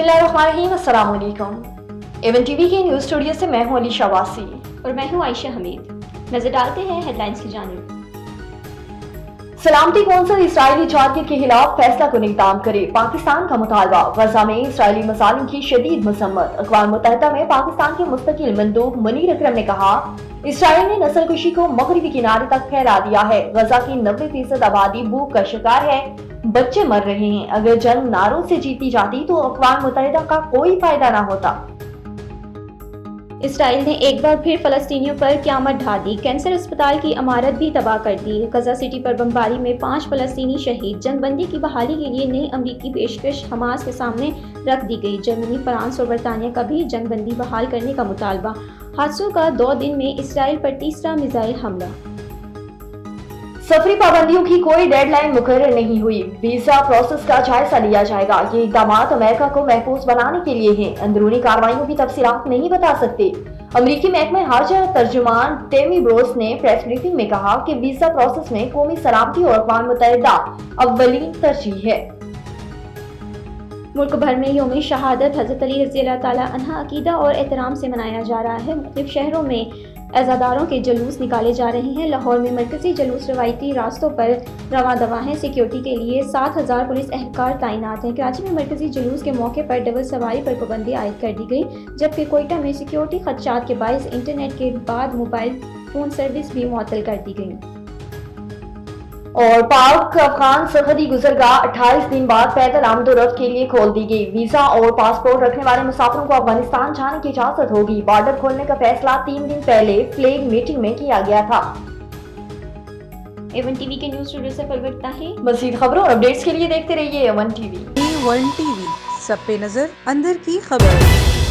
बिस्मिल्लाहिर्रहमानिर्रहीम, अस्सलाम वालेकुम। एवन टीवी के न्यूज़ स्टूडियो से मैं हूं अली शवासी और मैं हूं आयशा हमीद। नजर डालते हैं हेडलाइंस की जानिब। सलामती कौंसिल इसराइली टारगेट के खिलाफ फैसला कुन इक़दाम करे, पाकिस्तान का मुतालबा। गजा में इसराइली मज़ालिम की शदीद मसम्मत। अक़वाम मुत्तहिदा में पाकिस्तान के मुस्तकिल मंदूब मुनीर अकरम ने कहा, इसराइल ने नस्ल कुशी को मगरिबी किनारे तक फैला दिया है। गजा की 90% आबादी भूख का शिकार है, बच्चे मर रहे हैं। अगर जंग नारों से जीती जाती तो अक़वाम मुत्तहिदा का कोई फायदा ना होता। इसराइल ने एक बार फिर फलस्तीनियों पर क़यामत ढा दी। कैंसर अस्पताल की इमारत भी तबाह कर दी। गजा सिटी पर बमबारी में 5 फलस्तीनी शहीद। जंगबंदी की बहाली के लिए नई अमरीकी पेशकश हमास के सामने रख दी गई। जर्मनी, फ्रांस और बरतानिया का भी जंगबंदी बहाल करने का मुतालबा। हादसों का 2 दिन में इसराइल पर तीसरा मिसाइल हमला। सफरी पाबंदियों की कोई डेडलाइन मुकर्रर नहीं हुई। वीजा प्रोसेस का जायजा लिया जाएगा। ये इक़दामात अमेरिका को महफूज बनाने के लिए हैं। अंदरूनी कार्रवाइयों की तफसीलात नहीं बता सकते। अमरीकी महकमा हार्जा तर्जुमान टेमी ब्रोस ने प्रेस ब्रीफिंग में कहा कि वीजा प्रोसेस में कौमी सलामती और अक़वाम मुत्तहिदा अव्वलीन तरजीह है। मुल्क भर में यौम शहादत हज़रत अली रज़ी अल्लाह ताला अन्हा अकीदा और एहतराम से मनाया जा रहा है। मुख्तलिफ शहरों में अज़ादारों के जुलूस निकाले जा रहे हैं। लाहौर में मरकजी जुलूस रवायती रास्तों पर रवां दवा हैं। सिक्योरिटी के लिए 7000 पुलिस एहलकार तैनात हैं। कराची में मरकजी जुलूस के मौके पर डबल सवारी पर पाबंदी आयद कर दी गई, जबकि कोयटा में सिक्योरिटी खदशात के बायस इंटरनेट के बाद मोबाइल फ़ोन सर्विस भी मुअत्तल कर दी गई। और पाक अफगान सरहदी गुजरगाह 28 दिन बाद पैदल आमदोरफ्त के लिए खोल दी गई। वीजा और पासपोर्ट रखने वाले मुसाफिरों को अफगानिस्तान जाने की इजाजत होगी। बॉर्डर खोलने का फैसला 3 दिन पहले फ्लैग मीटिंग में किया गया था। एवन टीवी के न्यूज़ स्टूडियो से पलवट ताहिर। मज़ीद खबरों और अपडेट्स के लिए देखते रहिए एवन टीवी। वन टीवी, सब पे नजर, अंदर की खबर।